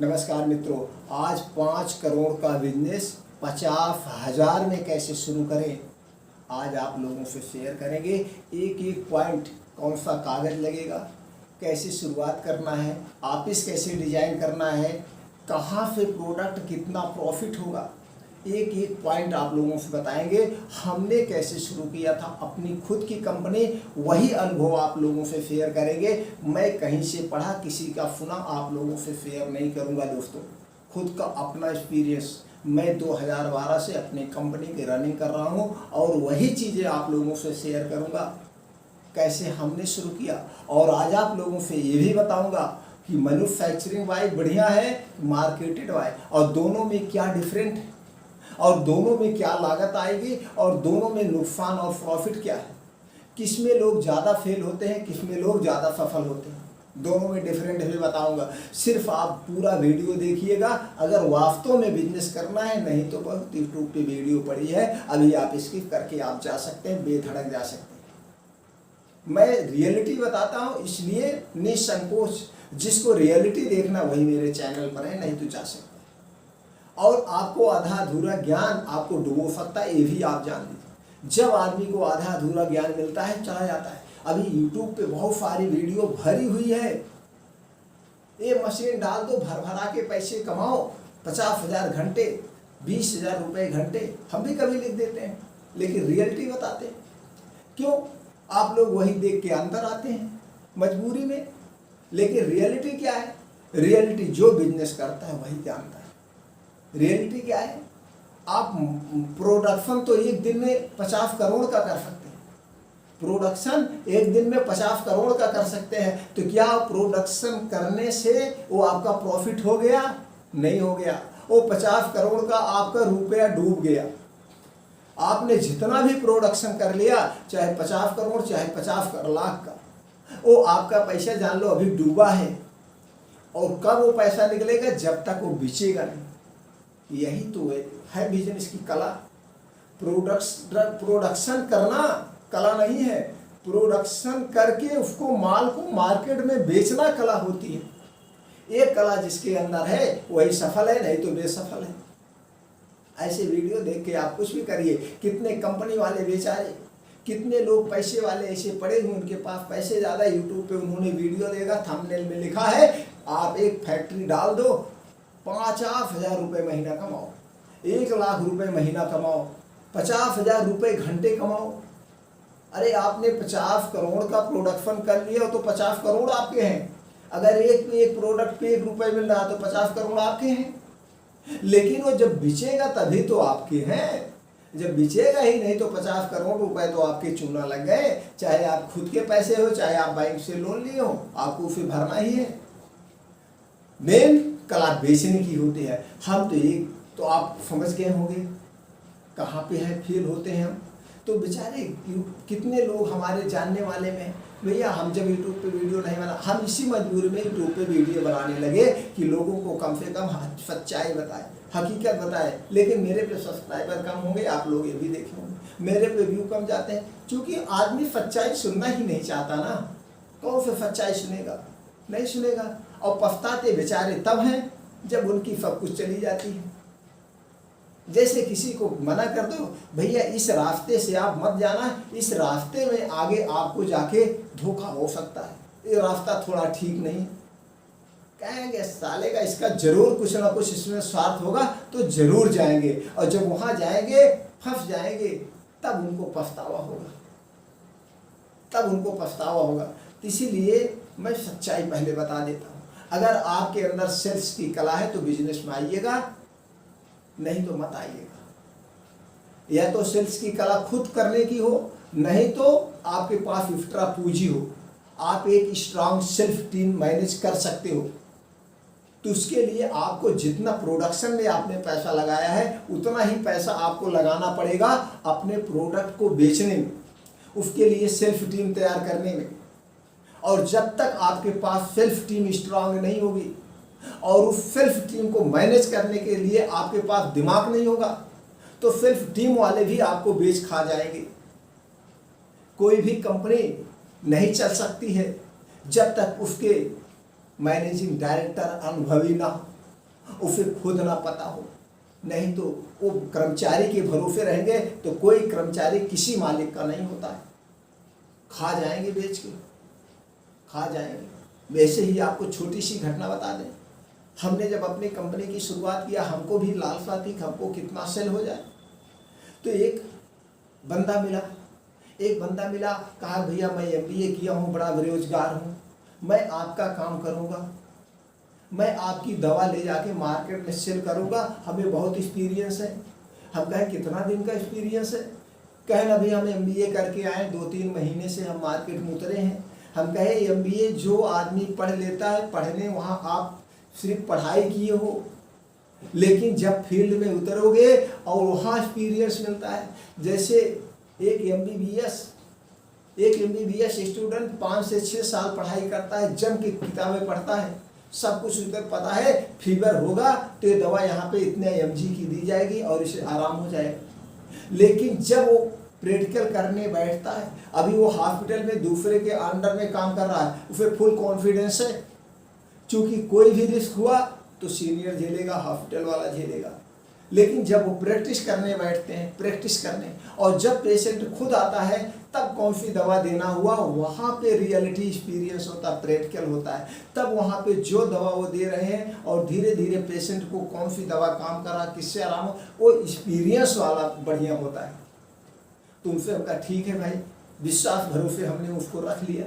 नमस्कार मित्रों, आज 5 करोड़ का बिजनेस 50,000 में कैसे शुरू करें, आज आप लोगों से शेयर करेंगे। एक एक पॉइंट, कौन सा कागज़ लगेगा, कैसे शुरुआत करना है, ऑफिस कैसे डिजाइन करना है, कहाँ से प्रोडक्ट कितना प्रॉफिट होगा, एक एक पॉइंट आप लोगों से बताएंगे। हमने कैसे शुरू किया था अपनी खुद की कंपनी, वही अनुभव आप लोगों से शेयर करेंगे। मैं कहीं से पढ़ा, किसी का सुना आप लोगों से शेयर नहीं करूंगा दोस्तों। खुद का अपना एक्सपीरियंस, मैं 2012 से अपनी कंपनी की रनिंग कर रहा हूं और वही चीज़ें आप लोगों से शेयर करूंगा, कैसे हमने शुरू किया। और आज आप लोगों से ये भी बताऊंगा कि मैन्युफैक्चरिंग वाइज बढ़िया है, मार्केटेड वाइज, और दोनों में क्या डिफरेंट है, और दोनों में क्या लागत आएगी, और दोनों में नुकसान और प्रॉफिट क्या है, किस में लोग ज़्यादा फेल होते हैं, किस में लोग ज़्यादा सफल होते हैं, दोनों में डिफरेंट भी बताऊंगा। सिर्फ आप पूरा वीडियो देखिएगा अगर वास्तव में बिजनेस करना है, नहीं तो बहुत यूट्यूब पे वीडियो पड़ी है, अभी आप स्किप करके आप जा सकते हैं, बेधड़क जा सकते हैं। मैं रियलिटी बताता हूँ, इसलिए निसंकोच, जिसको रियलिटी देखना वही मेरे चैनल पर है, नहीं तो जा सकते। और आपको आधा अधूरा ज्ञान आपको डुबो सकता है, ये भी आप जान लीजिए। जब आदमी को आधा अधूरा ज्ञान मिलता है, चला जाता है। अभी YouTube पे बहुत सारी वीडियो भरी हुई है, ये मशीन डाल दो, भर भरा के पैसे कमाओ, 50,000 घंटे, 20,000 रुपये घंटे, हम भी कभी लिख देते हैं, लेकिन रियलिटी बताते हैं। क्यों? आप लोग वही देख के अंदर आते हैं मजबूरी में, लेकिन रियलिटी क्या है? रियलिटी जो बिजनेस करता है वही जानता है। रियलिटी क्या है? आप प्रोडक्शन तो एक दिन में 50 करोड़ का कर सकते हैं, प्रोडक्शन एक दिन में 50 करोड़ का कर सकते हैं। तो क्या प्रोडक्शन करने से वो आपका प्रॉफिट हो गया? नहीं हो गया। वो 50 करोड़ का आपका रुपया डूब गया। आपने जितना भी प्रोडक्शन कर लिया, चाहे 50 करोड़ चाहे 50 लाख का, वो आपका पैसा जान लो अभी डूबा है। और कब वो पैसा निकलेगा? जब तक वो बेचेगा नहीं। यही तो है बिजनेस की कला। प्रोडक्शन करना कला नहीं है, प्रोडक्शन करके उसको माल को मार्केट में बेचना कला होती है। एक कला जिसके अंदर है वही सफल है, नहीं तो बेसफल है। ऐसे वीडियो देख के आप कुछ भी करिए। कितने कंपनी वाले बेचारे, कितने लोग पैसे वाले ऐसे पड़े हुए, उनके पास पैसे ज़्यादा, यूट्यूब पे उन्होंने वीडियो देगा, थंबनेल में लिखा है आप एक फैक्ट्री डाल दो, 50,000 रुपये महीना कमाओ, 1 लाख रुपए महीना कमाओ, 50,000 रुपये घंटे कमाओ। अरे आपने 50 करोड़ का प्रोडक्शन कर लिया तो 50 करोड़ आपके हैं। अगर एक प्रोडक्ट पे 1 रुपये मिल रहा तो 50 करोड़ आपके हैं। लेकिन वो जब बिचेगा तभी तो आपके हैं, जब बिचेगा ही नहीं तो 50 करोड़ रुपए तो आपके चूना लग गए। चाहे आप खुद के पैसे हो, चाहे आप बैंक से लोन लिए हो, आपको उसे भरना ही है। मेन कला बेचने की होती है। हम तो एक तो आप समझ गए होंगे कहाँ पे है फेल होते हैं हम। तो बेचारे कितने लोग हमारे जानने वाले में, भैया हम जब यूट्यूब पे वीडियो नहीं बना, हम इसी मजबूरी में यूट्यूब पे वीडियो बनाने लगे कि लोगों को कम से कम सच्चाई बताए, हकीकत बताए। लेकिन मेरे पे सब्सक्राइबर कम होंगे, आप लोग ये भी देखे होंगे, मेरे पे व्यू कम जाते हैं, क्योंकि आदमी सच्चाई सुनना ही नहीं चाहता ना। कौन सा सच्चाई सुनेगा? नहीं सुनेगा। और पछताते बेचारे तब हैं जब उनकी सब कुछ चली जाती है। जैसे किसी को मना कर दो, भैया इस रास्ते से आप मत जाना, इस रास्ते में आगे आपको जाके धोखा हो सकता है, ये रास्ता थोड़ा ठीक नहीं। कहेंगे साले का इसका जरूर कुछ ना कुछ इसमें स्वार्थ होगा, तो जरूर जाएंगे, और जब वहां जाएंगे फंस जाएंगे, तब उनको पछतावा होगा, तब उनको पछतावा होगा। इसीलिए मैं सच्चाई पहले बता देता हूँ। अगर आपके अंदर सेल्स की कला है तो बिजनेस में आइएगा, नहीं तो मत आइएगा। या तो सेल्स की कला खुद करने की हो, नहीं तो आपके पास एक्स्ट्रा पूंजी हो, आप एक स्ट्रांग सेल्फ टीम मैनेज कर सकते हो। तो उसके लिए आपको जितना प्रोडक्शन में आपने पैसा लगाया है, उतना ही पैसा आपको लगाना पड़ेगा अपने प्रोडक्ट को बेचने में, उसके लिए सेल्फ टीम तैयार करने में। और जब तक आपके पास सेल्फ टीम स्ट्रांग नहीं होगी और उस सेल्फ टीम को मैनेज करने के लिए आपके पास दिमाग नहीं होगा, तो सेल्फ टीम वाले भी आपको बेच खा जाएंगे। कोई भी कंपनी नहीं चल सकती है जब तक उसके मैनेजिंग डायरेक्टर अनुभवी ना हो। उसे खुद ना पता हो। नहीं तो वो कर्मचारी के भरोसे रहेंगे तो कोई कर्मचारी किसी मालिक का नहीं होता है, खा जाएंगे बेच के, खा जाएंगे। वैसे ही आपको छोटी सी घटना बता दें, हमने जब अपनी कंपनी की शुरुआत किया हमको भी लालसा थी कि हमको कितना सेल हो जाए। तो एक बंदा मिला, कहा भैया मैं MBA किया हूँ, बड़ा बेरोजगार हूँ, मैं आपका काम करूँगा, मैं आपकी दवा ले जाके मार्केट में सेल करूँगा, हमें बहुत एक्सपीरियंस है। हम कहें कितना दिन का एक्सपीरियंस है? कहें अभी हम MBA करके आए, 2-3 महीने से हम मार्केट में उतरे हैं। हम कहें MBA जो आदमी पढ़ लेता है, पढ़ने वहाँ आप सिर्फ पढ़ाई किए हो, लेकिन जब फील्ड में उतरोगे और वहाँ एक्सपीरियंस मिलता है। जैसे एक MBBS स्टूडेंट 5 से 6 साल पढ़ाई करता है, जम के किताबें पढ़ता है, सब कुछ उधर पता है, फीवर होगा तो ये दवा यहाँ पे इतने mg की दी जाएगी और इसे आराम हो जाएगा। लेकिन जब वो प्रैक्टिकल करने बैठता है, अभी वो हॉस्पिटल में दूसरे के अंडर में काम कर रहा है, उसे फुल कॉन्फिडेंस है, क्योंकि कोई भी रिस्क हुआ तो सीनियर झेलेगा, हॉस्पिटल वाला झेलेगा। लेकिन जब वो प्रैक्टिस करने बैठते हैं, प्रैक्टिस करने, और जब पेशेंट खुद आता है तब कौन सी दवा देना हुआ, वहाँ पे रियलिटी एक्सपीरियंस होता है, प्रैक्टिकल होता है। तब वहाँ पे जो दवा वो दे रहे हैं और धीरे धीरे पेशेंट को कौन सी दवा काम कर रहा, किससे आराम हो, वो एक्सपीरियंस वाला बढ़िया होता है। तो उनसे हमका ठीक है भाई, विश्वास भरोसे हमने उसको रख लिया।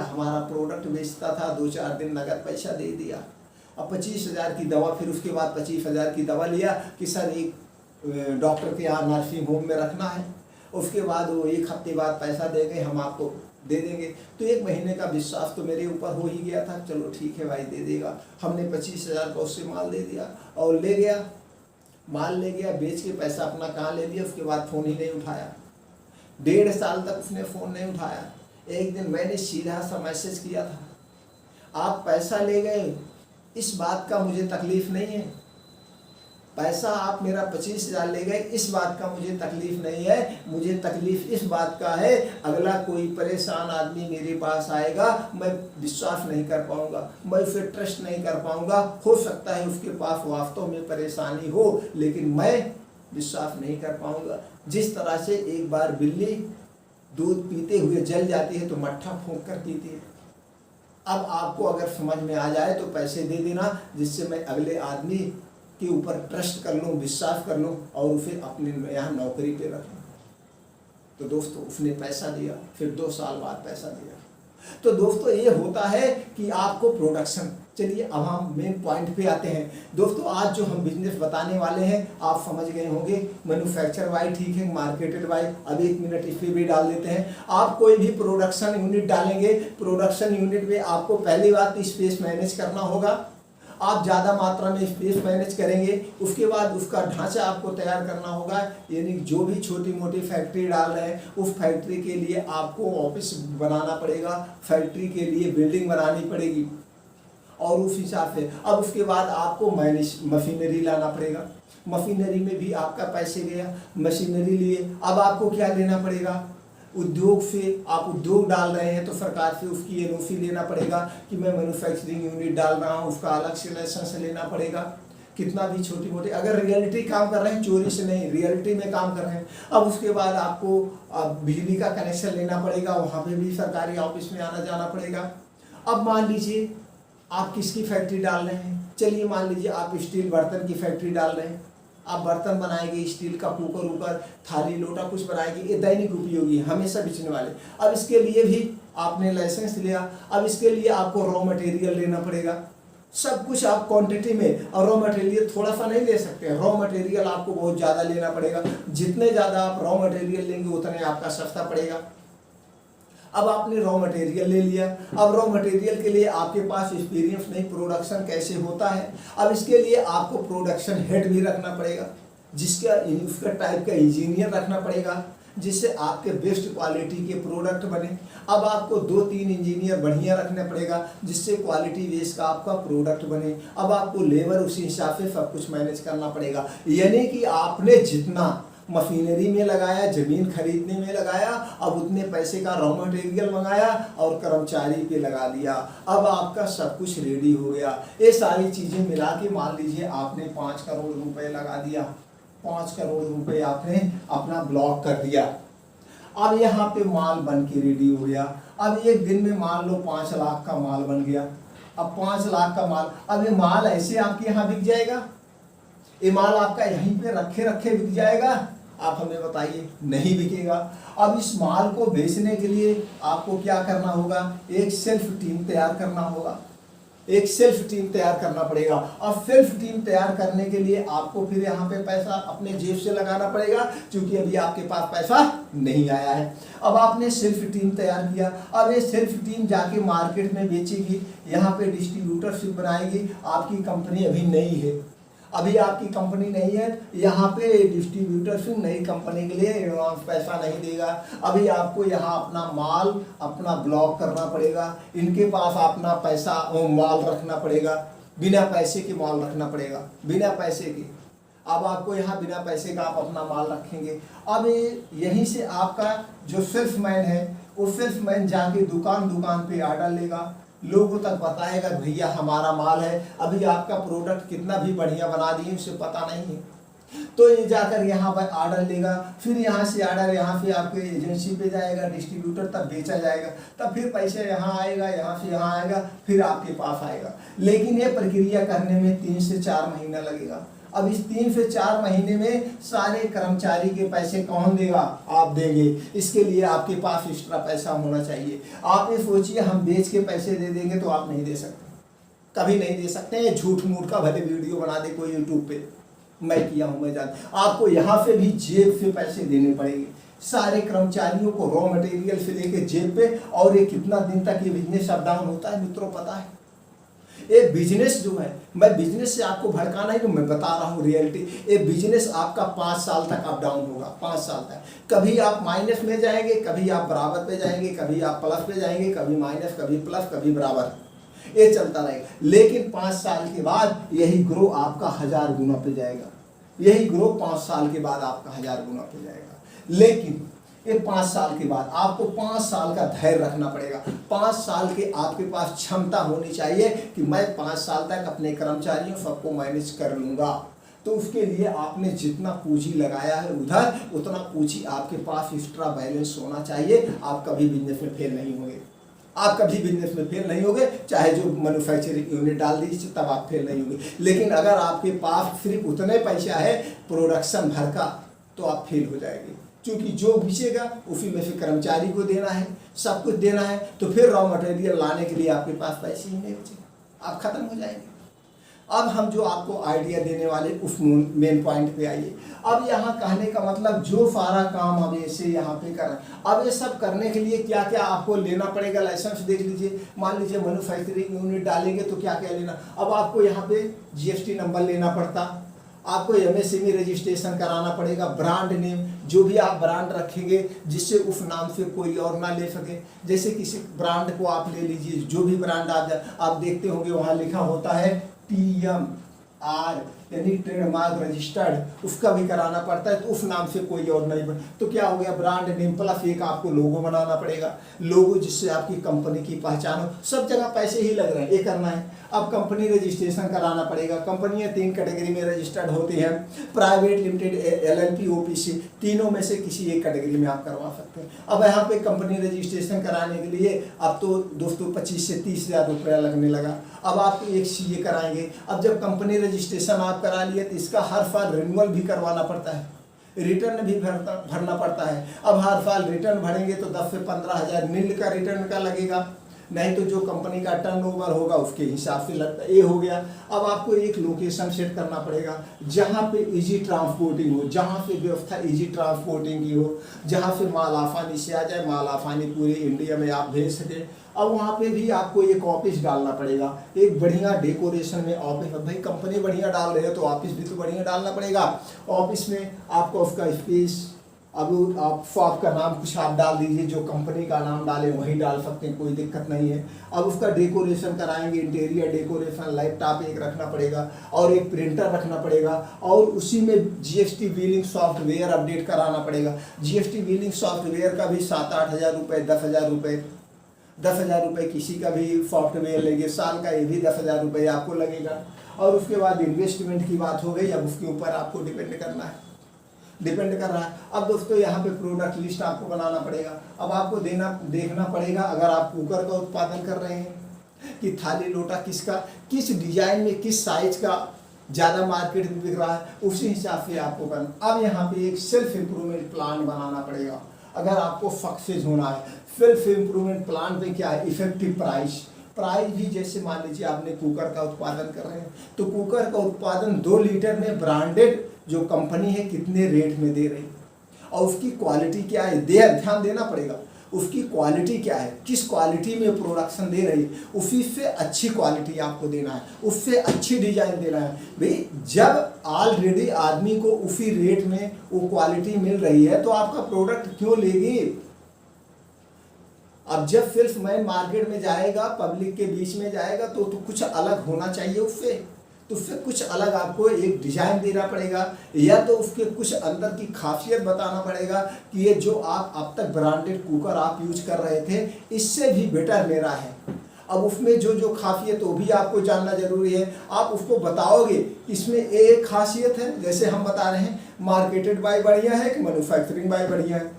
हमारा प्रोडक्ट बेचता था, 2-4 दिन नगद पैसा दे दिया। अब 25,000 की दवा, फिर उसके बाद 25,000 की दवा लिया कि सर एक डॉक्टर के यहाँ नर्सिंग होम में रखना है। उसके बाद वो 1 हफ्ते बाद पैसा देंगे, हम आपको दे देंगे। तो 1 महीने का विश्वास तो मेरे ऊपर हो ही गया था, चलो ठीक है भाई दे देगा। हमने 25,000 का उससे माल दे दिया और माल ले गया, बेच के पैसा अपना कहाँ ले लिया। उसके बाद फ़ोन ही नहीं उठाया, 1.5 साल तक उसने फ़ोन नहीं उठाया। एक दिन मैंने सीधा सा मैसेज किया था, आप पैसा ले गए इस बात का मुझे तकलीफ़ नहीं है, पैसा आप मेरा 25,000 ले गए इस बात का मुझे तकलीफ़ नहीं है, मुझे तकलीफ़ इस बात का है अगला कोई परेशान आदमी मेरे पास आएगा, मैं विश्वास नहीं कर पाऊंगा, मैं उसे ट्रस्ट नहीं कर पाऊंगा। हो सकता है उसके पास वास्तव में परेशानी हो, लेकिन मैं विश्वास नहीं कर पाऊंगा। जिस तरह से एक बार बिल्ली दूध पीते हुए जल जाती है तो मट्ठा फूंक कर पीती है। अब आपको अगर समझ में आ जाए तो पैसे दे देना, जिससे मैं अगले आदमी के ऊपर ट्रस्ट कर लूँ, विश्वास कर लूँ और उसे अपने यहाँ नौकरी पे रख लूँ। तो दोस्तों उसने पैसा दिया, फिर 2 साल बाद पैसा दिया। तो दोस्तों ये होता है कि आपको प्रोडक्शन। चलिए अब हम मेन पॉइंट पे आते हैं। दोस्तों आज जो हम बिजनेस बताने वाले हैं आप समझ गए होंगे, मैन्युफैक्चर वाई ठीक है, मार्केटेड वाई। अब 1 मिनट इस पर भी डाल देते हैं। आप कोई भी प्रोडक्शन यूनिट डालेंगे, प्रोडक्शन यूनिट में आपको पहली बात तो स्पेस मैनेज करना होगा। आप ज़्यादा मात्रा में स्पेस मैनेज करेंगे, उसके बाद उसका ढांचा आपको तैयार करना होगा। यानी जो भी छोटी मोटी फैक्ट्री डाल रहे हैं उस फैक्ट्री के लिए आपको ऑफिस बनाना पड़ेगा, फैक्ट्री के लिए बिल्डिंग बनानी पड़ेगी और उस हिसाब से अब उसके बाद आपको मशीनरी लाना पड़ेगा। मशीनरी में भी आपका पैसे गया, मशीनरी लिए। अब आपको क्या लेना पड़ेगा, उद्योग से आप उद्योग डाल रहे हैं तो सरकार से उसकी NOC लेना पड़ेगा कि मैं मैन्युफैक्चरिंग यूनिट डाल रहा हूँ, उसका अलग से लाइसेंस लेना पड़ेगा। कितना भी छोटी मोटी, अगर रियलिटी काम कर रहे हैं, चोरी से नहीं, रियलिटी में काम कर रहे हैं। अब उसके बाद आपको बिजली का कनेक्शन लेना पड़ेगा, वहाँ पे भी सरकारी ऑफिस में आना जाना पड़ेगा। अब मान लीजिए आप किसकी फैक्ट्री डाल रहे हैं, चलिए मान लीजिए आप स्टील बर्तन की फैक्ट्री डाल रहे हैं। आप बर्तन बनाएंगे, स्टील का कुकर उकर थाली लोटा कुछ बनाएंगे, ये दैनिक उपयोगी है, हमेशा बिचने वाले। अब इसके लिए भी आपने लाइसेंस लिया, अब इसके लिए आपको रॉ मटेरियल लेना पड़ेगा। सब कुछ आप क्वांटिटी में, और रॉ मटेरियल थोड़ा सा नहीं ले सकते, रॉ मटेरियल आपको बहुत ज़्यादा लेना पड़ेगा। जितने ज़्यादा आप रॉ मटेरियल लेंगे उतने आपका सस्ता पड़ेगा। अब आपने रॉ मटेरियल ले लिया, अब रॉ मटेरियल के लिए आपके पास एक्सपीरियंस नहीं, प्रोडक्शन कैसे होता है। अब इसके लिए आपको प्रोडक्शन हेड भी रखना पड़ेगा, जिसका उसका टाइप का इंजीनियर रखना पड़ेगा, जिससे आपके बेस्ट क्वालिटी के प्रोडक्ट बने। अब आपको 2-3 इंजीनियर बढ़िया रखना पड़ेगा, जिससे क्वालिटी बेस का आपका प्रोडक्ट बने। अब आपको लेबर उसी हिसाब से सब कुछ मैनेज करना पड़ेगा। यानी कि आपने जितना मशीनरी में लगाया, जमीन खरीदने में लगाया, अब उतने पैसे का रॉ मटेरियल मंगाया और कर्मचारी पे लगा दिया, अब आपका सब कुछ रेडी हो गया। ये सारी चीज़ें मिला के मान लीजिए आपने 5 करोड़ रुपए लगा दिया, 5 करोड़ रुपए आपने अपना ब्लॉक कर दिया। अब यहाँ पे माल बन के रेडी हो गया। अब एक दिन में मान लो 5 लाख का माल बन गया। अब 5 लाख का माल, अब ये माल ऐसे आपके यहाँ बिक जाएगा? ये माल आपका यहीं पे रखे रखे बिक जाएगा? आप हमें बताइए, नहीं बिकेगा। अब इस माल को बेचने के लिए आपको क्या करना होगा? एक सेल्फ टीम तैयार करना होगा, एक सेल्फ टीम तैयार करना पड़ेगा। अब सेल्फ टीम तैयार करने के लिए आपको फिर यहाँ पे पैसा अपने जेब से लगाना पड़ेगा, क्योंकि अभी आपके पास पैसा नहीं आया है। अब आपने सेल्फ टीम तैयार किया, अब ये सेल्फ टीम जाके मार्केट में बेचेगी, यहाँ पे डिस्ट्रीब्यूटरशिप बनाएगी। आपकी कंपनी अभी नई है, अभी आपकी कंपनी नहीं है, यहाँ पे डिस्ट्रीब्यूटरशिप नई कंपनी के लिए पैसा नहीं देगा। अभी आपको यहाँ अपना माल अपना ब्लॉक करना पड़ेगा, इनके पास अपना पैसा माल रखना पड़ेगा, बिना पैसे के माल रखना पड़ेगा, बिना पैसे के। अब आपको यहाँ बिना पैसे का आप अपना माल रखेंगे। अब यहीं से आपका जो सेल्समैन है, वो सेल्समैन जाके दुकान दुकान पे आर्डर लेगा, लोगों तक बताएगा भैया हमारा माल है। अभी आपका प्रोडक्ट कितना भी बढ़िया बना दिए उसे पता नहीं है, तो ये जाकर यहाँ पर आर्डर लेगा, फिर यहाँ से आर्डर यहाँ से आपके एजेंसी पे जाएगा, डिस्ट्रीब्यूटर तब बेचा जाएगा, तब फिर पैसे यहाँ आएगा, यहाँ से यहाँ आएगा, फिर आपके पास आएगा। लेकिन ये प्रक्रिया करने में 3 से 4 महीना लगेगा। अब इस 3 से 4 महीने में सारे कर्मचारी के पैसे कौन देगा? आप देंगे। इसके लिए आपके पास एक्स्ट्रा पैसा होना चाहिए। आप ये सोचिए हम बेच के पैसे दे देंगे तो आप नहीं दे सकते, कभी नहीं दे सकते। ये झूठ मूठ का भले वीडियो बना दे कोई यूट्यूब पे, मैं किया हूँ, मैं जानता। आपको यहाँ से भी जेब से पैसे देने पड़ेंगे, सारे कर्मचारियों को रॉ मटेरियल से लेके जेब पे। और ये कितना दिन तक ये बिजनेस अप डाउन होता है मित्रों पता है? ये बिजनेस जो है, मैं बिजनेस से आपको भड़काना ही तो मैं बता रहा हूँ रियलिटी। ये बिजनेस आपका 5 साल तक अप डाउन होगा, 5 साल तक। कभी आप माइनस में जाएंगे, कभी आप बराबर पे जाएंगे, कभी आप प्लस पे जाएंगे, कभी माइनस, कभी प्लस, कभी बराबर, ये चलता रहेगा। लेकिन 5 साल के बाद यही ग्रो आपका 1000 गुना पे जाएगा, यही ग्रो 5 साल के बाद आपका 1000 गुना पे जाएगा। लेकिन ये 5 साल के बाद आपको 5 साल का धैर्य रखना पड़ेगा। 5 साल के आपके पास क्षमता होनी चाहिए कि मैं 5 साल तक अपने कर्मचारियों सबको मैनेज कर लूँगा। तो उसके लिए आपने जितना पूंजी लगाया है उधर, उतना पूंजी आपके पास एक्स्ट्रा बैलेंस होना चाहिए। आप कभी बिजनेस में फेल नहीं होंगे, आप कभी बिजनेस में फेल नहीं होंगे, चाहे जो मैन्युफैक्चरिंग यूनिट डाल दीजिए तब आप फेल नहीं होंगे। लेकिन अगर आपके पास सिर्फ उतने पैसा है प्रोडक्शन भर का, तो आप फेल हो जाएंगे, क्योंकि जो बिचेगा उसी में से कर्मचारी को देना है, सब कुछ देना है। तो फिर रॉ मटेरियल लाने के लिए आपके पास पैसे ही नहीं बचेंगे, आप खत्म हो जाएंगे। अब हम जो आपको आइडिया देने वाले उस मेन पॉइंट पे आइए। अब यहाँ कहने का मतलब जो सारा काम अब ऐसे यहाँ पे कर रहे हैं, अब ये सब करने के लिए क्या क्या आपको लेना पड़ेगा, लाइसेंस देख लीजिए। मान लीजिए मैन्युफैक्चरिंग यूनिट डालेंगे तो क्या क्या लेना, अब आपको यहाँ पे GST नंबर लेना पड़ता, आपको MSME रजिस्ट्रेशन कराना पड़ेगा, ब्रांड नेम, जो भी आप ब्रांड रखेंगे जिससे उस नाम से कोई और ना ले सके। जैसे किसी ब्रांड को आप ले लीजिए, जो भी ब्रांड आप देखते होंगे वहाँ लिखा होता है TMR यानी ट्रेडमार्क रजिस्टर्ड, उसका भी कराना पड़ता है, तो उस नाम से कोई और नहीं बन। तो क्या हो गया, ब्रांड नेम प्लस एक आपको लोगो बनाना पड़ेगा, लोगो जिससे आपकी कंपनी की पहचान हो। सब जगह पैसे ही लग रहे हैं, ये करना है। अब कंपनी रजिस्ट्रेशन कराना पड़ेगा। कंपनियां 3 कैटेगरी में रजिस्टर्ड होती हैं, प्राइवेट, लिमिटेड, LLP, OPC, तीनों में से किसी एक कैटेगरी में आप करवा सकते हैं। अब यहाँ पे कंपनी रजिस्ट्रेशन कराने के लिए अब तो दोस्तों 25 से 30 हज़ार रुपया लगने लगा। अब आप एक CA कराएंगे। अब जब कंपनी रजिस्ट्रेशन आप करा लिए तो इसका हर साल रिन्यूअल भी करवाना पड़ता है, रिटर्न भी भरना पड़ता है। अब हर साल रिटर्न भरेंगे तो 10 से 15 हज़ार नील का रिटर्न का लगेगा, नहीं तो जो कंपनी का टर्नओवर होगा उसके हिसाब से लगता है। ये हो गया। अब आपको एक लोकेशन सेट करना पड़ेगा जहाँ पे इजी ट्रांसपोर्टिंग हो, जहाँ से व्यवस्था इजी ट्रांसपोर्टिंग की हो, जहाँ से माल आसानी से आ जाए, माल आसानी पूरे इंडिया में आप भेज सके। अब वहाँ पे भी आपको एक ऑफिस डालना पड़ेगा, एक बढ़िया डेकोरेशन में ऑफिस। भाई कंपनी बढ़िया डाल रहे हो तो ऑफिस भी तो बढ़िया डालना पड़ेगा। ऑफिस में आपको उसका स्पेस, अब आप शॉप का नाम कुछ आप डाल दीजिए, जो कंपनी का नाम डालें वही डाल सकते हैं, कोई दिक्कत नहीं है। अब उसका डेकोरेशन कराएंगे, इंटीरियर डेकोरेशन, लैपटॉप एक रखना पड़ेगा और एक प्रिंटर रखना पड़ेगा, और उसी में जीएसटी बिलिंग सॉफ्टवेयर अपडेट कराना पड़ेगा। जीएसटी बिलिंग सॉफ्टवेयर का भी 7-8 हज़ार रुपये, 10,000 रुपये, 10,000 रुपये किसी का भी सॉफ्टवेयर लेंगे, साल का ये भी 10,000 रुपये आपको लगेगा। और उसके बाद इन्वेस्टमेंट की बात हो गई, अब उसके ऊपर आपको डिपेंड करना है, डिपेंड कर रहा है। अब दोस्तों यहाँ पे प्रोडक्ट लिस्ट आपको बनाना पड़ेगा। अब आपको देखना पड़ेगा, अगर आप कुकर का उत्पादन कर रहे हैं कि थाली लोटा किसका, किस डिजाइन में, किस साइज का ज़्यादा मार्केट में बिक रहा है, उसी हिसाब से आपको करना। अब यहाँ पे एक सेल्फ इम्प्रूवमेंट प्लान बनाना पड़ेगा अगर आपको सक्सेस होना है। सेल्फ इम्प्रूवमेंट प्लान पे क्या है, इफेक्टिव प्राइस भी, जैसे मान लीजिए आपने कुकर का उत्पादन कर रहे हैं, तो कुकर का उत्पादन 2 लीटर में ब्रांडेड जो कंपनी है कितने रेट में दे रही, और उसकी क्वालिटी क्या है, ध्यान देना पड़ेगा। उसकी क्वालिटी क्या है, किस क्वालिटी में प्रोडक्शन दे रही है, उसी से अच्छी क्वालिटी आपको देना है, उससे अच्छी डिजाइन देना है। भाई जब ऑलरेडी आदमी को उसी रेट में वो क्वालिटी मिल रही है तो आपका प्रोडक्ट क्यों लेगी। अब जब सेल्समैन मार्केट में जाएगा, पब्लिक के बीच में जाएगा, तो कुछ अलग होना चाहिए उससे, तो उससे कुछ अलग आपको एक डिजाइन देना पड़ेगा, या तो उसके कुछ अंदर की खासियत बताना पड़ेगा कि ये जो आप अब तक ब्रांडेड कुकर आप यूज कर रहे थे इससे भी बेटर मेरा है। अब उसमें जो जो खासियत वो भी आपको जानना जरूरी है। आप उसको बताओगे इसमें एक खासियत है, जैसे हम बता रहे हैं मार्केटेड बाय बढ़िया है कि मैन्युफैक्चरिंग बाय बढ़िया है,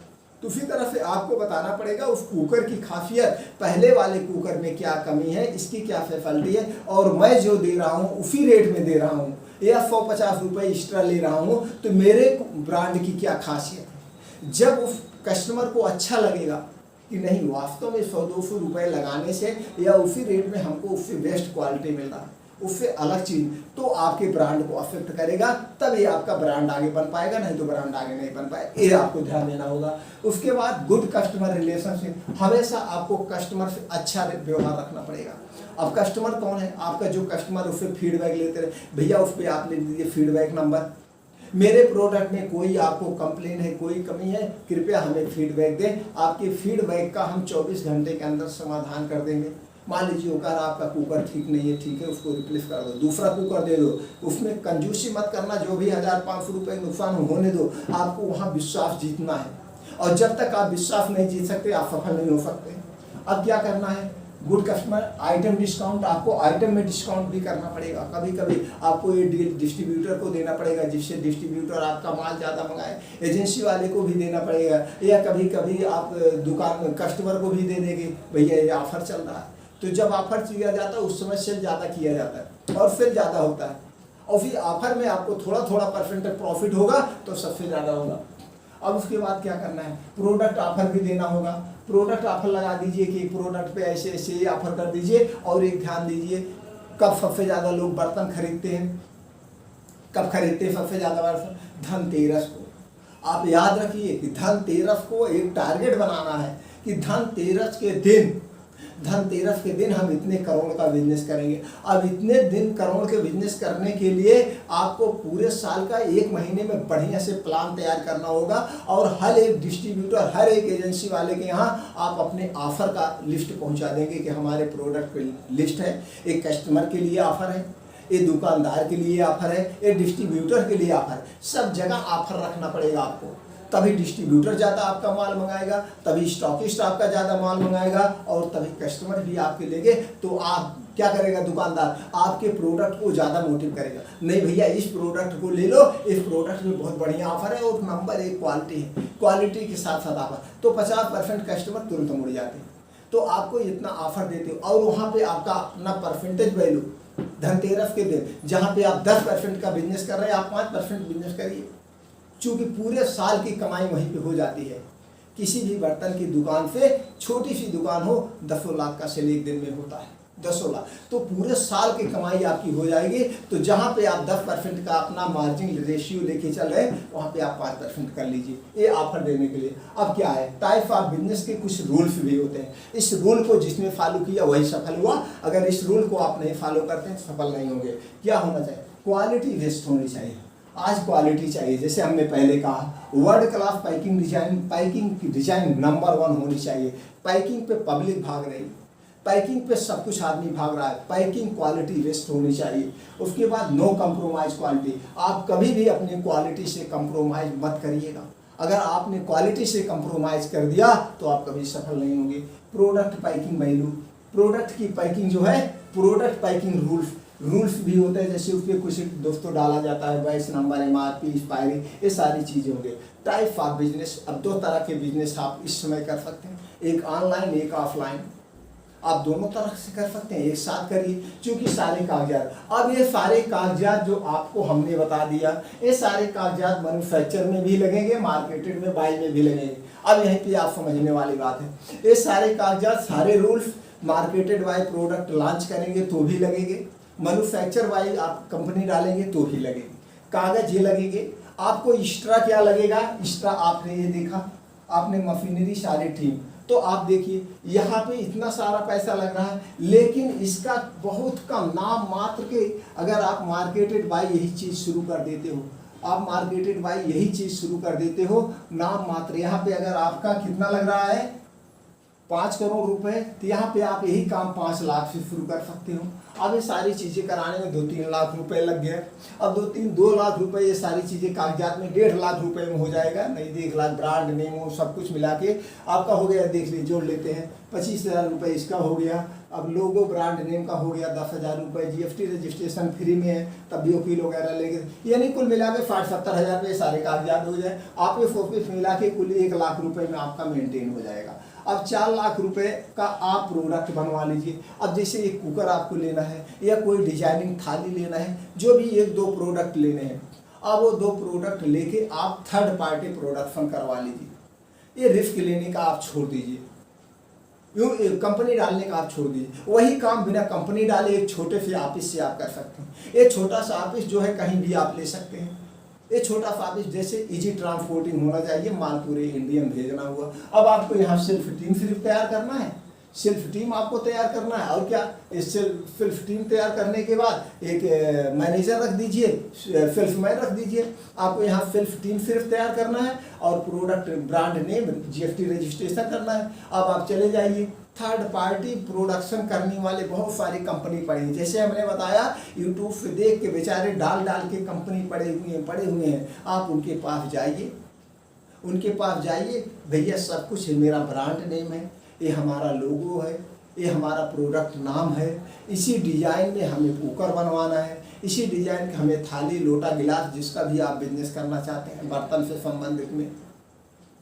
तो उसी तरह से आपको बताना पड़ेगा उस कुकर की खासियत, पहले वाले कुकर में क्या कमी है, इसकी क्या फैसिलिटी है, और मैं जो दे रहा हूँ उसी रेट में दे रहा हूँ या 150 रुपये एक्स्ट्रा ले रहा हूँ, तो मेरे ब्रांड की क्या खासियत है। जब उस कस्टमर को अच्छा लगेगा कि नहीं वास्तव में 100-200 रुपये लगाने से या उसी रेट में हमको उससे बेस्ट क्वालिटी मिल रहा है, उससे अलग चीज़, तो आपके ब्रांड को अफेक्ट करेगा, तब ये आपका ब्रांड आगे बन पाएगा, नहीं तो ब्रांड आगे नहीं बन पाएगा। ये आपको ध्यान देना होगा। उसके बाद गुड कस्टमर रिलेशनशिप, हमेशा आपको कस्टमर से अच्छा व्यवहार रखना पड़ेगा। अब कस्टमर कौन है, आपका जो कस्टमर उससे फीडबैक लेते रहे, भैया उस पर आप ले लीजिए फीडबैक नंबर, मेरे प्रोडक्ट में कोई आपको कंप्लेन है, कोई कमी है, कृपया हमें फीडबैक दें। आपके फीडबैक का हम 24 घंटे के अंदर समाधान कर देंगे। मान लीजिए अगर आपका कुकर ठीक नहीं है, ठीक है, उसको रिप्लेस कर दो, दूसरा कुकर दे दो, उसमें कंजूसी मत करना, जो भी 1,500 रुपये नुकसान होने दो। आपको वहाँ विश्वास जीतना है, और जब तक आप विश्वास नहीं जीत सकते आप सफल नहीं हो सकते। अब क्या करना है, गुड कस्टमर आइटम डिस्काउंट, आपको आइटम में डिस्काउंट भी करना पड़ेगा। कभी कभी आपको ये डिस्ट्रीब्यूटर को देना पड़ेगा, जिससे डिस्ट्रीब्यूटर आपका माल ज़्यादा मंगाए, एजेंसी वाले को भी देना पड़ेगा, या कभी कभी आप दुकान कस्टमर को भी दे देंगे, भैया ये ऑफर चल रहा है, तो जब ऑफर किया जाता है उस समय सेल ज़्यादा किया जाता है और सेल ज़्यादा होता है, और फिर ऑफर में आपको थोड़ा थोड़ा % प्रॉफिट होगा तो सबसे ज़्यादा होगा। अब उसके बाद क्या करना है, प्रोडक्ट ऑफर भी देना होगा। प्रोडक्ट ऑफर लगा दीजिए कि प्रोडक्ट पे ऐसे ऐसे ऑफर कर दीजिए। और एक ध्यान दीजिए, कब सबसे ज़्यादा लोग बर्तन खरीदते हैं, कब खरीदते हैं सबसे ज़्यादा बर्तन, धनतेरस को। आप याद रखिए कि धनतेरस को एक टारगेट बनाना है कि धनतेरस के दिन हम इतने करोड़ का बिजनेस करेंगे। अब इतने दिन करोड़ के बिजनेस करने के लिए आपको पूरे साल का 1 महीने में बढ़िया से प्लान तैयार करना होगा, और हर एक डिस्ट्रीब्यूटर, हर एक एजेंसी वाले के यहाँ आप अपने ऑफर का लिस्ट पहुँचा देंगे कि हमारे प्रोडक्ट की लिस्ट है, एक कस्टमर के लिए ऑफर है, ये दुकानदार के लिए ऑफर है, ये डिस्ट्रीब्यूटर के लिए ऑफर है। सब जगह ऑफर रखना पड़ेगा आपको, तभी डिस्ट्रीब्यूटर ज़्यादा आपका माल मंगाएगा, तभी स्टॉकिस्ट आपका ज़्यादा माल मंगाएगा, और तभी कस्टमर भी आपके लेंगे। तो आप क्या करेगा, दुकानदार आपके प्रोडक्ट को ज़्यादा मोटिव करेगा, नहीं भैया इस प्रोडक्ट को ले लो, इस प्रोडक्ट में बहुत बढ़िया ऑफर है और नंबर 1 क्वालिटी है, क्वालिटी के साथ साथ ऑफर, तो 50% कस्टमर तुरंत मुड़ जाते हैं। तो आपको इतना ऑफर देते हो, और वहाँ पर आपका अपना परसेंटेज वैल्यू, धनतेरस के दिन जहाँ पे आप 10% का बिजनेस कर रहे हैं, आप 5% बिजनेस करिए, क्योंकि पूरे साल की कमाई वहीं पे हो जाती है। किसी भी बर्तन की दुकान से, छोटी सी दुकान हो, 10 लाख का सेल एक दिन में होता है, 10 लाख, तो पूरे साल की कमाई आपकी हो जाएगी। तो जहाँ पे आप 10% का अपना मार्जिन रेशियो लेके चल रहे हैं, वहाँ पे आप 5% कर लीजिए, ये ऑफर देने के लिए। अब क्या है, टाइप ऑफ बिजनेस के कुछ रूल्स भी होते हैं, इस रूल को जिसने फॉलो किया वही सफल हुआ, अगर इस रूल को आप नहीं फॉलो करते हैं तो सफल नहीं होंगे। क्या होना चाहिए, क्वालिटी बेस्ड होनी चाहिए। आज क्वालिटी चाहिए, जैसे हमने पहले कहा वर्ल्ड क्लास पैकिंग की डिजाइन नंबर 1 होनी चाहिए। पैकिंग पे पब्लिक भाग रही, पैकिंग पे सब कुछ आदमी भाग रहा है, पैकिंग क्वालिटी बेस्ट होनी चाहिए। उसके बाद नो कंप्रोमाइज क्वालिटी, आप कभी भी अपनी क्वालिटी से कंप्रोमाइज मत करिएगा। अगर आपने क्वालिटी से कंप्रोमाइज कर दिया तो आप कभी सफल नहीं होंगे। प्रोडक्ट पैकिंग वैल्यू, प्रोडक्ट की पैकिंग जो है, प्रोडक्ट पैकिंग रूल्स भी होते हैं, जैसे उस पर कुछ दोस्तों डाला जाता है बैच नंबर, MRP, एक्सपायरी, ये सारी चीज़ें होंगे। टाइप ऑफ बिजनेस, अब 2 तरह के बिजनेस आप इस समय कर सकते हैं, एक ऑनलाइन एक ऑफलाइन। आप दोनों तरह से कर सकते हैं, एक साथ करिए। क्योंकि सारे कागजात, अब ये सारे कागजात जो आपको हमने बता दिया, ये सारे कागजात मैन्युफैक्चर में भी लगेंगे, मार्केटेड में बाई में भी लगेंगे। अब यहीं पे आप समझने वाली बात है, ये सारे कागजात, सारे rules marketed by product launch करेंगे तो भी लगेंगे, मैन्युफैक्चर बाई आप कंपनी डालेंगे तो भी लगेंगे। कागज ये लगेंगे। आपको एक्स्ट्रा क्या लगेगा? एक्स्ट्रा आपने ये देखा, आपने मशीनरी सारी टीम, तो आप देखिए यहाँ पे इतना सारा पैसा लग रहा है, लेकिन इसका बहुत कम नाम मात्र के, अगर आप मार्केटेड बाई यही चीज़ शुरू कर देते हो, आप मार्केटेड बाई यही चीज़ शुरू कर देते हो, नाम मात्र यहाँ पे अगर आपका कितना लग रहा है 5 करोड़ रुपए, तो यहाँ पे आप यही काम 5 लाख से शुरू कर सकते हो। अब ये सारी चीज़ें कराने में 2-3 लाख रुपए लग गए। अब 2 लाख रुपए ये सारी चीज़ें कागजात में 1.5 लाख रुपए में हो जाएगा, नहीं 1 लाख, ब्रांड नेम वो सब कुछ मिला के आपका हो गया। देख लीजिए, जोड़ लेते हैं, 25,000 रुपये इसका हो गया। अब लोगो ब्रांड नेम का हो गया 10,000 रुपये, GST रजिस्ट्रेशन फ्री में है, तब भी वकील वगैरह लेंगे, यानी कुल मिला के 60-70 हज़ार रुपये सारे कागजात हो जाए। आप ये फोफिस मिला के कुल 1 लाख रुपये में आपका मेंटेन हो जाएगा। अब 4 लाख रुपए का आप प्रोडक्ट बनवा लीजिए। अब जैसे एक कुकर आपको लेना है या कोई डिजाइनिंग थाली लेना है, जो भी 1-2 प्रोडक्ट लेने हैं, अब वो 2 प्रोडक्ट लेके आप थर्ड पार्टी प्रोडक्शन करवा लीजिए। ये रिस्क लेने का आप छोड़ दीजिए, यूँ कंपनी डालने का आप छोड़ दीजिए। वही काम बिना कंपनी डाले एक छोटे से ऑफिस से आप कर सकते हैं। एक छोटा सा ऑफिस जो है कहीं भी आप ले सकते हैं। ये छोटा सा ऑफिस जैसे इजी ट्रांसपोर्टिंग होना चाहिए, माल पूरे इंडिया में भेजना हुआ। अब आपको यहाँ सिर्फ टीम तैयार करना है, सिर्फ टीम आपको तैयार करना है, और क्या, इस सिर्फ टीम तैयार करने के बाद एक मैनेजर रख दीजिए, सेल्समैन रख दीजिए। आपको यहाँ सिर्फ टीम तैयार करना है और product brand name GST registration करना है। अब आप चले जाइए, थर्ड पार्टी प्रोडक्शन करने वाले बहुत सारी कंपनी पड़ी हैं। जैसे हमने बताया, यूट्यूब से देख के बेचारे डाल के कंपनी पड़े हुए हैं। आप उनके पास जाइए, भैया सब कुछ है, मेरा ब्रांड नेम है, ये हमारा लोगो है, ये हमारा प्रोडक्ट नाम है, इसी डिजाइन में हमें कुकर बनवाना है, इसी डिजाइन के हमें थाली लोटा गिलास, जिसका भी आप बिजनेस करना चाहते हैं बर्तन से संबंधित में,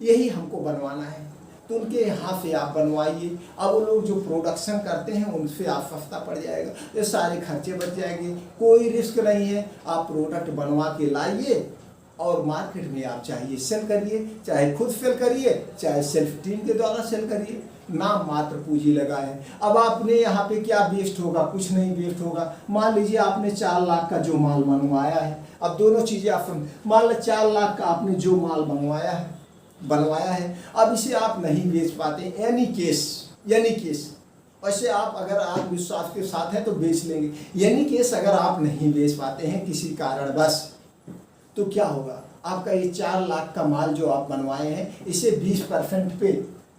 यही हमको बनवाना है। तो उनके यहाँ से आप बनवाइए। अब वो लोग जो प्रोडक्शन करते हैं उनसे आप सस्ता पड़ जाएगा, ये सारे खर्चे बच जाएंगे, कोई रिस्क नहीं है। आप प्रोडक्ट बनवा के लाइए और मार्केट में आप चाहिए सेल करिए, चाहे खुद सेल करिए, चाहे सेल्फ टीम के द्वारा सेल करिए, नाम मात्र पूंजी लगाए। अब आपने यहाँ पे क्या वेस्ट होगा? कुछ नहीं वेस्ट होगा। मान लीजिए आपने 4 लाख का जो माल बनवाया है, अब दोनों चीज़ें आप मान लो 4 लाख का आपने जो माल बनवाया है, अब इसे आप नहीं बेच पाते, यानी केस वैसे आप अगर आत्मविश्वास के साथ हैं तो बेच लेंगे, यानी केस अगर आप नहीं बेच पाते हैं किसी कारणवश, तो क्या होगा? आपका ये 4 लाख का माल जो आप बनवाए हैं, इसे 20% पे,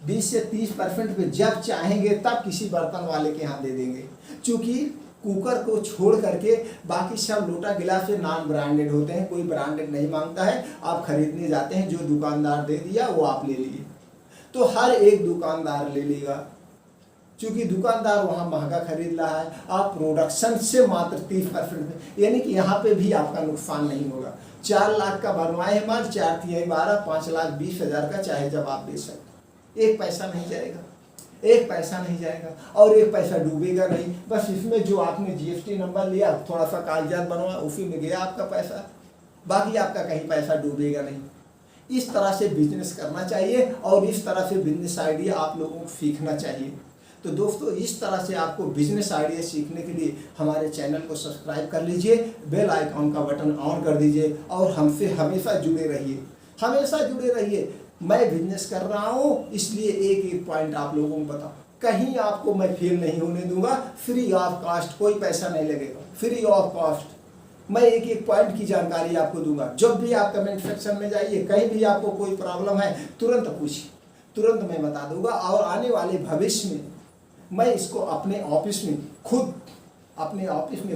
20 से 30% पे जब चाहेंगे तब किसी बर्तन वाले के यहाँ दे देंगे। चूँकि कुकर को छोड़ करके बाकी सब लोटा गिलास से नॉन ब्रांडेड होते हैं, कोई ब्रांडेड नहीं मांगता है। आप खरीदने जाते हैं, जो दुकानदार दे दिया वो आप ले लीजिए, तो हर एक दुकानदार ले लेगा, क्योंकि दुकानदार वहाँ महंगा खरीद रहा है। आप प्रोडक्शन से मात्र 30% में, यानी कि यहाँ पे भी आपका नुकसान नहीं होगा। 4 लाख का बनवाए है माल, 4 तिहाई 12, 5,20,000 का चाहे जब आप बेच सकते, 1 पैसा नहीं जाएगा, 1 पैसा नहीं जाएगा, और 1 पैसा डूबेगा नहीं। बस इसमें जो आपने GST नंबर लिया, थोड़ा सा कागजात बनवा, उसी में गया आपका पैसा, बाकी आपका कहीं पैसा डूबेगा नहीं। इस तरह से बिजनेस करना चाहिए और इस तरह से बिजनेस आइडिया आप लोगों को सीखना चाहिए। तो दोस्तों, इस तरह से आपको बिजनेस आइडिया सीखने के लिए हमारे चैनल को सब्सक्राइब कर लीजिए, बेल आइकॉन का बटन ऑन कर दीजिए और हमसे हमेशा जुड़े रहिए। मैं बिजनेस कर रहा हूँ, इसलिए एक पॉइंट आप लोगों को बताओ, कहीं आपको मैं फेल नहीं होने दूंगा। फ्री ऑफ कॉस्ट, कोई पैसा नहीं लगेगा, फ्री ऑफ कॉस्ट। मैं एक एक पॉइंट की जानकारी आपको दूंगा। जब भी आप कमेंट सेक्शन में जाइए, कहीं भी आपको कोई प्रॉब्लम है तुरंत पूछिए, तुरंत मैं बता दूंगा। और आने वाले भविष्य में मैं इसको अपने ऑफिस में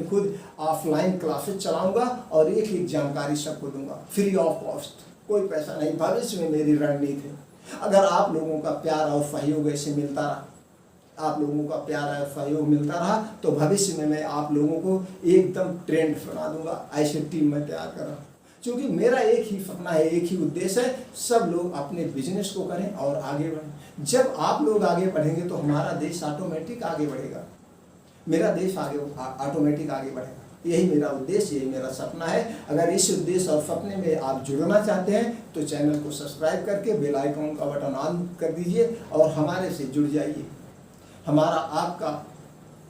खुद ऑफलाइन क्लासेस चलाऊंगा और एक एक जानकारी सबको दूंगा फ्री ऑफ कॉस्ट, कोई पैसा नहीं। भविष्य में मेरी रणनीति है। अगर आप लोगों का प्यार और सहयोग ऐसे मिलता रहा, आप लोगों का प्यार और सहयोग मिलता रहा, तो भविष्य में मैं आप लोगों को एकदम ट्रेंड बना दूंगा। ऐसी टीम मैं तैयार कर रहा हूँ, क्योंकि मेरा एक ही सपना है, एक ही उद्देश्य है, सब लोग अपने बिजनेस को करें और आगे बढ़ें। जब आप लोग आगे बढ़ेंगे तो हमारा देश ऑटोमेटिक आगे बढ़ेगा, मेरा देश आगे ऑटोमेटिक आगे बढ़ेगा। यही मेरा उद्देश्य, यही मेरा सपना है। अगर इस उद्देश्य और सपने में आप जुड़ना चाहते हैं तो चैनल को सब्सक्राइब करके बेल आइकन का बटन ऑन कर दीजिए और हमारे से जुड़ जाइए। हमारा आपका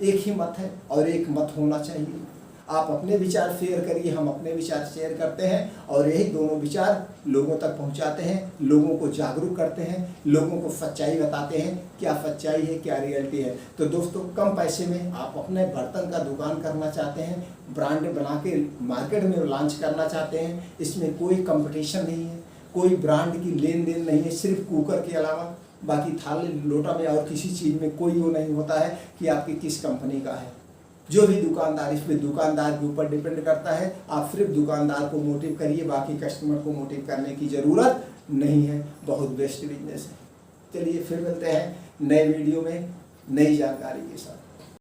एक ही मत है और एक मत होना चाहिए। आप अपने विचार शेयर करिए, हम अपने विचार शेयर करते हैं और यही दोनों विचार लोगों तक पहुंचाते हैं, लोगों को जागरूक करते हैं, लोगों को सच्चाई बताते हैं, क्या सच्चाई है, क्या रियलिटी है। तो दोस्तों, कम पैसे में आप अपने बर्तन का दुकान करना चाहते हैं, ब्रांड बना के मार्केट में लॉन्च करना चाहते हैं, इसमें कोई कंपटीशन नहीं है, कोई ब्रांड की लेन देन नहीं है, सिर्फ कुकर के अलावा बाकी थाली लोटा में और किसी चीज़ में कोई वो नहीं होता है कि आपकी किस कंपनी का है। जो भी दुकानदार, इस पे दुकानदार के ऊपर डिपेंड करता है। आप सिर्फ दुकानदार को मोटिव करिए, बाकी कस्टमर को मोटिव करने की ज़रूरत नहीं है। बहुत बेस्ट बिजनेस है। चलिए फिर मिलते हैं नए वीडियो में नई जानकारी के साथ।